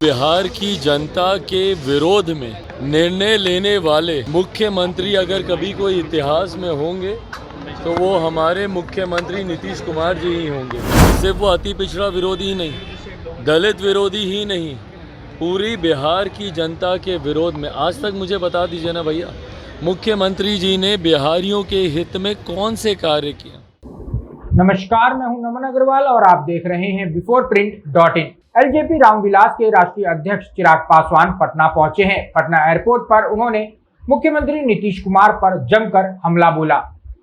बिहार की जनता के विरोध में निर्णय लेने वाले मुख्यमंत्री अगर कभी कोई इतिहास में होंगे तो वो हमारे मुख्यमंत्री नीतीश कुमार जी ही होंगे। सिर्फ वो अति पिछड़ा विरोधी ही नहीं, दलित विरोधी ही नहीं, पूरी बिहार की जनता के विरोध में। आज तक मुझे बता दीजिए ना भैया, मुख्यमंत्री जी ने बिहारियों के हित में कौन से कार्य किए। नमस्कार, मैं हूं नमन अग्रवाल और आप देख रहे हैं biforeprint.in। एलजेपी रामविलास के राष्ट्रीय अध्यक्ष चिराग पासवान पटना पहुंचे हैं। पटना एयरपोर्ट पर उन्होंने मुख्यमंत्री नीतीश कुमार पर जमकर हमला बोला।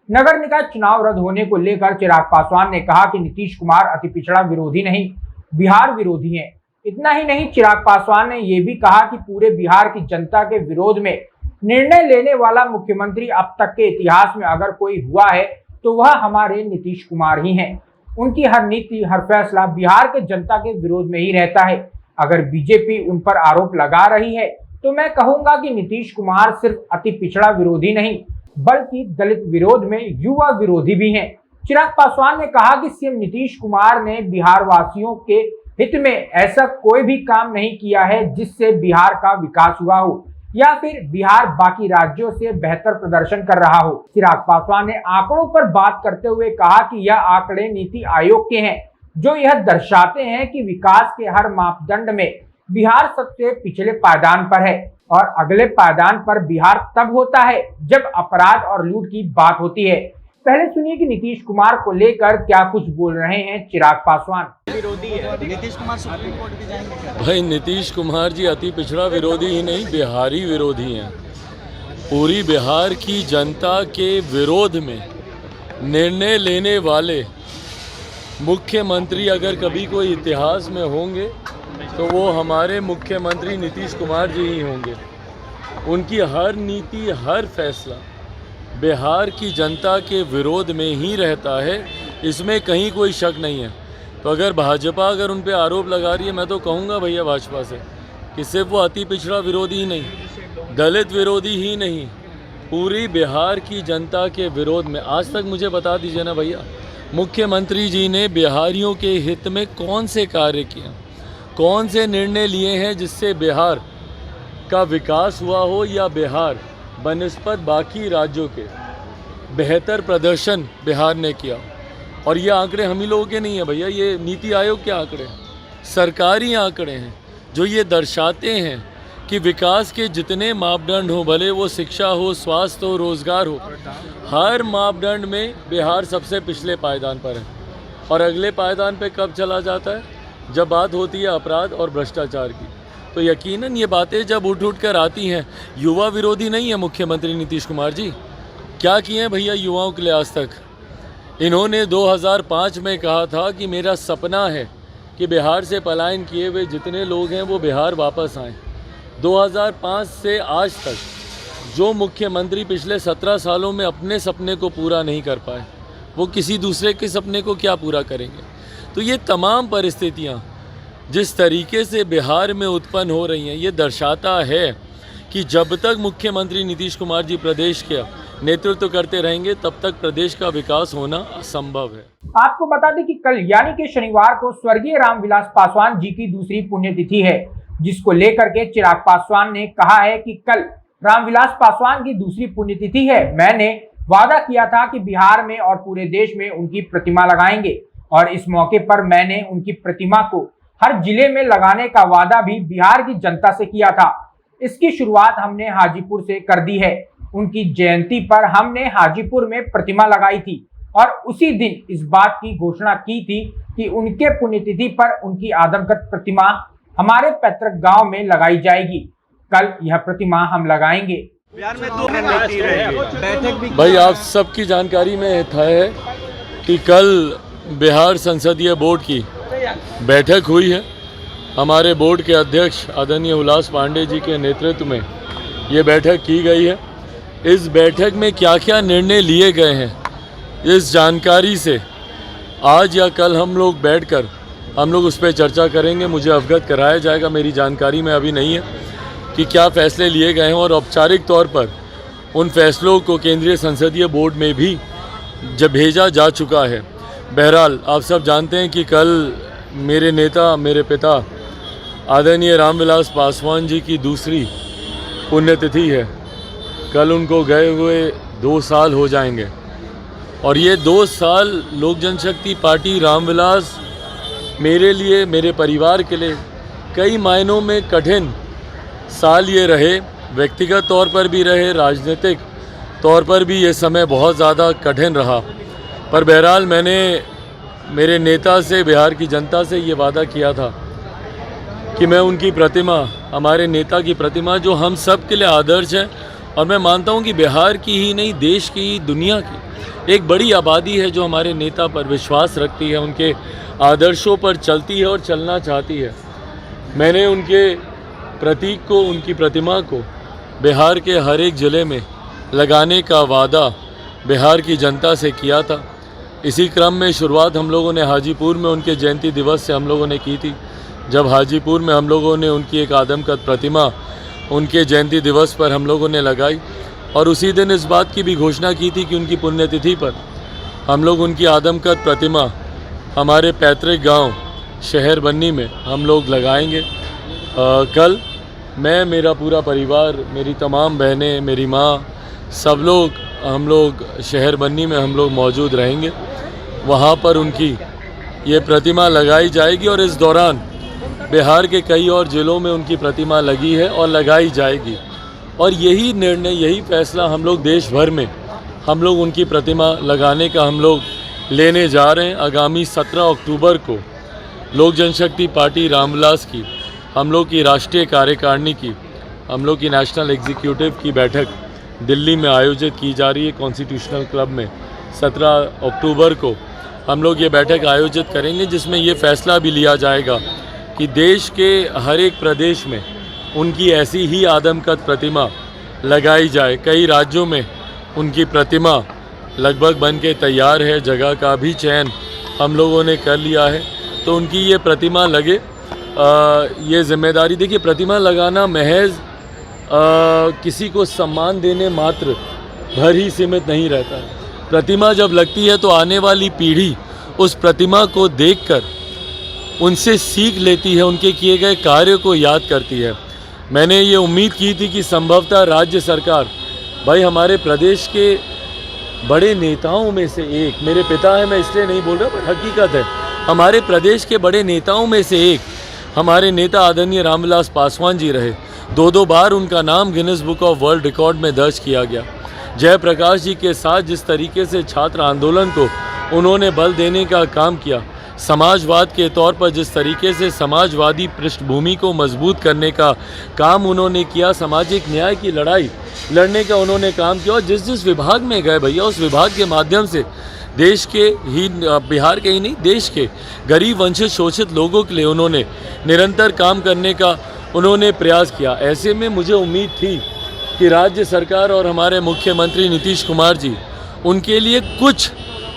नगर निकाय चुनाव रद्द होने को लेकर चिराग पासवान ने कहा कि नीतीश कुमार अति पिछड़ा विरोधी नहीं, बिहार विरोधी हैं। इतना ही नहीं, चिराग पासवान ने यह भी कहा कि पूरे बिहार की जनता के विरोध में निर्णय लेने वाला मुख्यमंत्री अब तक के इतिहास में अगर कोई हुआ है तो वह हमारे नीतीश कुमार ही हैं। उनकी हर नीति, हर फैसला बिहार के जनता के विरोध में ही रहता है। अगर बीजेपी उन पर आरोप लगा रही है तो मैं कहूंगा कि नीतीश कुमार सिर्फ अति पिछड़ा विरोधी नहीं बल्कि दलित विरोध में युवा विरोधी भी हैं। चिराग पासवान ने कहा कि सीएम नीतीश कुमार ने बिहार वासियों के हित में ऐसा कोई भी काम नहीं किया है जिससे बिहार का विकास हुआ हो या फिर बिहार बाकी राज्यों से बेहतर प्रदर्शन कर रहा हो। चिराग पासवान ने आंकड़ों पर बात करते हुए कहा कि यह आंकड़े नीति आयोग के हैं जो यह दर्शाते हैं कि विकास के हर मापदंड में बिहार सबसे पिछले पायदान पर है और अगले पायदान पर बिहार तब होता है जब अपराध और लूट की बात होती है। पहले सुनिए कि नीतीश कुमार को लेकर क्या कुछ बोल रहे हैं चिराग पासवान। विरोधी है नीतीश कुमार, सुप्रीम कोर्ट भी जाएंगे क्या? भाई, नीतीश कुमार जी अति पिछड़ा विरोधी ही नहीं, बिहारी विरोधी हैं। पूरी बिहार की जनता के विरोध में निर्णय लेने वाले मुख्यमंत्री अगर कभी कोई इतिहास में होंगे तो वो हमारे मुख्यमंत्री नीतीश कुमार जी ही होंगे। उनकी हर नीति, हर फैसला बिहार की जनता के विरोध में ही रहता है, इसमें कहीं कोई शक नहीं है। तो अगर भाजपा उन पे आरोप लगा रही है, मैं तो कहूँगा भैया भाजपा से कि सिर्फ वो अति पिछड़ा विरोधी ही नहीं, दलित विरोधी ही नहीं, पूरी बिहार की जनता के विरोध में। आज तक मुझे बता दीजिए ना भैया, मुख्यमंत्री जी ने बिहारियों के हित में कौन से कार्य किए, कौन से निर्णय लिए हैं जिससे बिहार का विकास हुआ हो या बिहार बनिस्बत बाकी राज्यों के बेहतर प्रदर्शन बिहार ने किया। और ये आंकड़े हम ही लोगों के नहीं है भैया, ये नीति आयोग के आंकड़े हैं, सरकारी आंकड़े हैं जो ये दर्शाते हैं कि विकास के जितने मापदंड हो, भले वो शिक्षा हो, स्वास्थ्य हो, रोजगार हो, हर मापदंड में बिहार सबसे पिछले पायदान पर है। और अगले पायदान पे कब चला जाता है? जब बात होती है अपराध और भ्रष्टाचार की। तो यकीनन ये बातें जब उठ कर आती हैं, युवा विरोधी नहीं है मुख्यमंत्री नीतीश कुमार जी। क्या किए हैं भैया युवाओं के लिए आज तक? इन्होंने 2005 में कहा था कि मेरा सपना है कि बिहार से पलायन किए हुए जितने लोग हैं वो बिहार वापस आएं। 2005 से आज तक जो मुख्यमंत्री पिछले 17 सालों में अपने सपने को पूरा नहीं कर पाए, वो किसी दूसरे के सपने को क्या पूरा करेंगे? तो ये तमाम परिस्थितियाँ जिस तरीके से बिहार में उत्पन्न हो रही हैं, ये दर्शाता है कि जब तक मुख्यमंत्री नीतीश कुमार जी प्रदेश के नेतृत्व करते रहेंगे तब तक प्रदेश का विकास होना असंभव है। आपको बता दें कि कल यानी कि शनिवार को स्वर्गीय रामविलास पासवान जी की दूसरी पुण्यतिथि है, जिसको लेकर के चिराग पासवान ने कहा है कि कल रामविलास पासवान की दूसरी पुण्यतिथि है। मैंने वादा किया था कि बिहार में और पूरे देश में उनकी प्रतिमा लगाएंगे और इस मौके पर मैंने उनकी प्रतिमा को हर जिले में लगाने का वादा भी बिहार की जनता से किया था। इसकी शुरुआत हमने हाजीपुर से कर दी है। उनकी जयंती पर हमने हाजीपुर में प्रतिमा लगाई थी और उसी दिन इस बात की घोषणा की थी कि उनके पुण्यतिथि पर उनकी आदमकद प्रतिमा हमारे पैतृक गांव में लगाई जाएगी। कल यह प्रतिमा हम लगाएंगे। बिहार में 2 रणनीति रहेगी। भाई, आप सबकी जानकारी में है कि कल बिहार संसदीय बोर्ड की बैठक हुई है। हमारे बोर्ड के अध्यक्ष आदरणीय हुलास पांडे जी के नेतृत्व में ये बैठक की गई है। इस बैठक में क्या क्या निर्णय लिए गए हैं, इस जानकारी से आज या कल हम लोग उस पर चर्चा करेंगे। मुझे अवगत कराया जाएगा, मेरी जानकारी में अभी नहीं है कि क्या फैसले लिए गए हैं और औपचारिक तौर पर उन फैसलों को केंद्रीय संसदीय बोर्ड में भी जब भेजा जा चुका है। बहरहाल, आप सब जानते हैं कि कल मेरे नेता, मेरे पिता आदरणीय रामविलास पासवान जी की दूसरी पुण्यतिथि है। कल उनको गए हुए 2 साल हो जाएंगे और ये 2 साल लोक जनशक्ति पार्टी रामविलास मेरे लिए, मेरे परिवार के लिए कई मायनों में कठिन साल ये रहे। व्यक्तिगत तौर पर भी रहे, राजनीतिक तौर पर भी ये समय बहुत ज़्यादा कठिन रहा। पर बहरहाल मैंने मेरे नेता से, बिहार की जनता से ये वादा किया था कि मैं उनकी प्रतिमा, हमारे नेता की प्रतिमा जो हम सब के लिए आदर्श है, और मैं मानता हूँ कि बिहार की ही नहीं, देश की, दुनिया की एक बड़ी आबादी है जो हमारे नेता पर विश्वास रखती है, उनके आदर्शों पर चलती है और चलना चाहती है। मैंने उनके प्रतीक को, उनकी प्रतिमा को बिहार के हर एक ज़िले में लगाने का वादा बिहार की जनता से किया था। इसी क्रम में शुरुआत हम लोगों ने हाजीपुर में उनके जयंती दिवस से हम लोगों ने की थी। जब हाजीपुर में हम लोगों ने उनकी एक आदमकद प्रतिमा उनके जयंती दिवस पर हम लोगों ने लगाई, और उसी दिन इस बात की भी घोषणा की थी कि उनकी पुण्यतिथि पर हम लोग उनकी आदमकद प्रतिमा हमारे पैतृक गांव शहर बन्नी में हम लोग लगाएंगे। कल मैं, मेरा पूरा परिवार, मेरी तमाम बहनें, मेरी माँ, सब लोग, हम लोग शहर बन्नी में हम लोग मौजूद रहेंगे। वहाँ पर उनकी ये प्रतिमा लगाई जाएगी और इस दौरान बिहार के कई और ज़िलों में उनकी प्रतिमा लगी है और लगाई जाएगी। और यही निर्णय, यही फैसला हम लोग देश भर में हम लोग उनकी प्रतिमा लगाने का हम लोग लेने जा रहे हैं। आगामी 17 अक्टूबर को लोक जनशक्ति पार्टी रामविलास की, हम लोग की राष्ट्रीय कार्यकारिणी की, हम लोग की नेशनल एग्जीक्यूटिव की बैठक दिल्ली में आयोजित की जा रही है कॉन्स्टिट्यूशनल क्लब में। 17 अक्टूबर को हम लोग ये बैठक आयोजित करेंगे, जिसमें ये फैसला भी लिया जाएगा कि देश के हर एक प्रदेश में उनकी ऐसी ही आदमकद प्रतिमा लगाई जाए। कई राज्यों में उनकी प्रतिमा लगभग बन के तैयार है, जगह का भी चयन हम लोगों ने कर लिया है, तो उनकी ये प्रतिमा लगे। ये जिम्मेदारी, देखिए, प्रतिमा लगाना महज किसी को सम्मान देने मात्र भर ही सीमित नहीं रहता है। प्रतिमा जब लगती है तो आने वाली पीढ़ी उस प्रतिमा को देखकर उनसे सीख लेती है, उनके किए गए कार्य को याद करती है। मैंने ये उम्मीद की थी कि संभवतः राज्य सरकार, भाई हमारे प्रदेश के बड़े नेताओं में से एक, मेरे पिता है मैं इसलिए नहीं बोल रहा, पर हकीकत है, हमारे प्रदेश के बड़े नेताओं में से एक हमारे नेता आदरणीय रामविलास पासवान जी रहे। 2 बार उनका नाम Guinness book of world record में दर्ज किया गया। जयप्रकाश जी के साथ जिस तरीके से छात्र आंदोलन को उन्होंने बल देने का काम किया, समाजवाद के तौर पर जिस तरीके से समाजवादी पृष्ठभूमि को मजबूत करने का काम उन्होंने किया, सामाजिक न्याय की लड़ाई लड़ने का उन्होंने काम किया, और जिस जिस विभाग में गए भैया, उस विभाग के माध्यम से देश के ही, बिहार के ही नहीं, देश के गरीब, वंचित, शोषित लोगों के लिए उन्होंने निरंतर काम करने का उन्होंने प्रयास किया। ऐसे में मुझे उम्मीद थी कि राज्य सरकार और हमारे मुख्यमंत्री नीतीश कुमार जी उनके लिए कुछ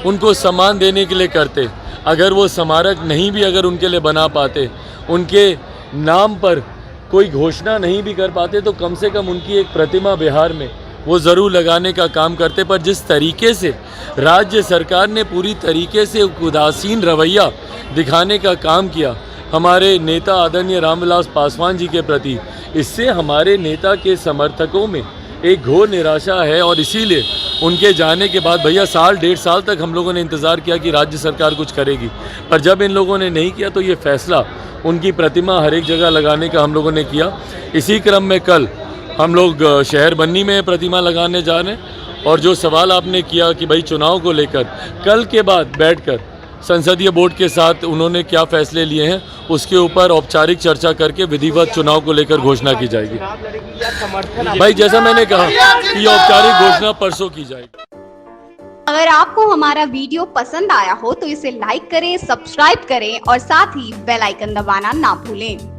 उनको सम्मान देने के लिए करते। अगर वो स्मारक नहीं भी अगर उनके लिए बना पाते, उनके नाम पर कोई घोषणा नहीं भी कर पाते, तो कम से कम उनकी एक प्रतिमा बिहार में वो ज़रूर लगाने का काम करते। पर जिस तरीके से राज्य सरकार ने पूरी तरीके से उदासीन रवैया दिखाने का काम किया हमारे नेता आदरणीय रामविलास पासवान जी के प्रति, इससे हमारे नेता के समर्थकों में एक घोर निराशा है। और इसीलिए उनके जाने के बाद भैया 1.5 साल तक हम लोगों ने इंतज़ार किया कि राज्य सरकार कुछ करेगी, पर जब इन लोगों ने नहीं किया तो ये फैसला उनकी प्रतिमा हर एक जगह लगाने का हम लोगों ने किया। इसी क्रम में कल हम लोग शहर बन्नी में प्रतिमा लगाने जा रहे हैं। और जो सवाल आपने किया कि भाई चुनाव को लेकर, कल के बाद बैठकर संसदीय बोर्ड के साथ उन्होंने क्या फैसले लिए हैं, उसके ऊपर औपचारिक चर्चा करके विधिवत चुनाव को लेकर घोषणा की जाएगी। भाई जैसा मैंने कहा कि औपचारिक घोषणा परसों की जाएगी। अगर आपको हमारा वीडियो पसंद आया हो तो इसे लाइक करें, सब्सक्राइब करें और साथ ही बेल आइकन दबाना ना भूलें।